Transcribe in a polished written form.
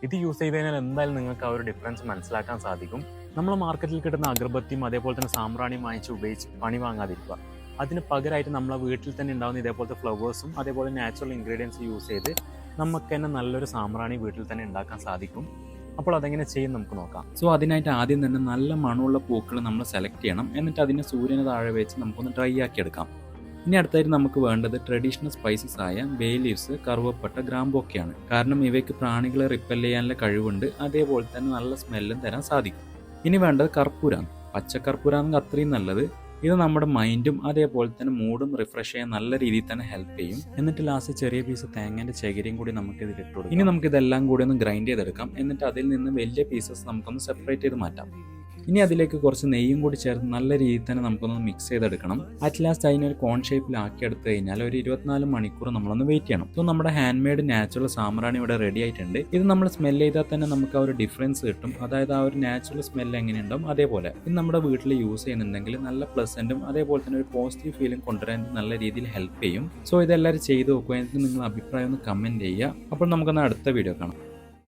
ഇത് യൂസ് ചെയ്ത് കഴിഞ്ഞാൽ എന്തായാലും നിങ്ങൾക്ക് ആ ഒരു ഡിഫറൻസ് മനസ്സിലാക്കാൻ സാധിക്കും. നമ്മൾ മാർക്കറ്റിൽ കിട്ടുന്ന അഗർബത്തിയും അതേപോലെ തന്നെ സാമ്പ്രാണിയും വാങ്ങിച്ച് ഉപയോഗിച്ച് പണി വാങ്ങാതിരിക്കുക. അതിന് പകരമായിട്ട് നമ്മളെ വീട്ടിൽ തന്നെ ഉണ്ടാകുന്ന ഇതേപോലത്തെ ഫ്ലവേഴ്സും അതേപോലെ നാച്ചുറൽ ഇൻഗ്രീഡിയൻസ് യൂസ് ചെയ്ത് നമുക്ക് തന്നെ നല്ലൊരു സാമ്പ്രാണി വീട്ടിൽ തന്നെ ഉണ്ടാക്കാൻ സാധിക്കും. അപ്പോൾ അതെങ്ങനെ ചെയ്യും നമുക്ക് നോക്കാം. സോ അതിനായിട്ട് ആദ്യം തന്നെ നല്ല മണമുള്ള പൂക്കൾ നമ്മൾ സെലക്ട് ചെയ്യണം. എന്നിട്ട് അതിനെ സൂര്യന് താഴെ വെച്ച് നമുക്കൊന്ന് ഡ്രൈ ആക്കി എടുക്കാം. ഇനി അടുത്തായിട്ട് നമുക്ക് വേണ്ടത് ട്രഡീഷണൽ സ്പൈസസ് ആയ ബേ ലീവ്സ്, കറുവപ്പട്ട, ഗ്രാമ്പൊക്കെയാണ്. കാരണം ഇവയ്ക്ക് പ്രാണികളെ റിപ്പൽ ചെയ്യാനുള്ള കഴിവുണ്ട്, അതേപോലെ തന്നെ നല്ല സ്മെല്ലും തരാൻ സാധിക്കും. ഇനി വേണ്ടത് കർപ്പൂരാണ്. പച്ചക്കർപ്പൂരാണെങ്കിൽ അത്രയും നല്ലത്. ഇത് നമ്മുടെ മൈൻഡും അതേപോലെ തന്നെ മൂഡും റിഫ്രഷ് ചെയ്യാൻ നല്ല രീതിയിൽ തന്നെ ഹെൽപ്പ് ചെയ്യും. എന്നിട്ട് ലാസ്റ്റ് ചെറിയ പീസ് തേങ്ങേൻ്റെ ചകിരിയും കൂടി നമുക്ക് ഇതിൽ ഇട്ട് കൊടുക്കാം. ഇനി നമുക്കിതെല്ലാം കൂടി ഒന്ന് ഗ്രൈൻഡ് ചെയ്തെടുക്കാം. എന്നിട്ട് അതിൽ നിന്ന് വലിയ പീസസ് നമുക്കൊന്ന് സെപ്പറേറ്റ് ചെയ്ത് മാറ്റാം. ഇനി അതിലേക്ക് കുറച്ച് നെയ്യും കൂടി ചേർത്ത് നല്ല രീതിയിൽ തന്നെ നമുക്കൊന്ന് മിക്സ് ചെയ്തെടുക്കണം. അറ്റ് ലാസ്റ്റ് അതിനൊരു കോൺ ഷേപ്പിലാക്കി എടുത്തു കഴിഞ്ഞാൽ ഒരു 24 മണിക്കൂർ നമ്മളൊന്ന് വെയിറ്റ് ചെയ്യണം. സോ നമ്മുടെ ഹാൻഡ് മെയ്ഡ് നാച്ചുറൽ സാമ്പ്രാണി ഇവിടെ റെഡി ആയിട്ടുണ്ട്. ഇത് നമ്മൾ സ്മെൽ ചെയ്താൽ തന്നെ നമുക്ക് ആ ഒരു ഡിഫറൻസ് കിട്ടും. അതായത് ആ ഒരു നാച്ചുറൽ സ്മെൽ എങ്ങനെയുണ്ടാവും അതേപോലെ ഇത് നമ്മുടെ വീട്ടിൽ യൂസ് ചെയ്യുന്നുണ്ടെങ്കിൽ നല്ല പ്ലസന്റും അതേപോലെ തന്നെ ഒരു പോസിറ്റീവ് ഫീലിംഗ് കൊണ്ടുവരാൻ നല്ല രീതിയിൽ ഹെൽപ്പ് ചെയ്യും. സോ ഇതെല്ലാവരും ചെയ്ത് നോക്കുക. എന്നിട്ട് നിങ്ങൾ അഭിപ്രായം ഒന്ന് കമന്റ് ചെയ്യുക. അപ്പോൾ നമുക്കൊന്ന് അടുത്ത വീഡിയോ കാണാം.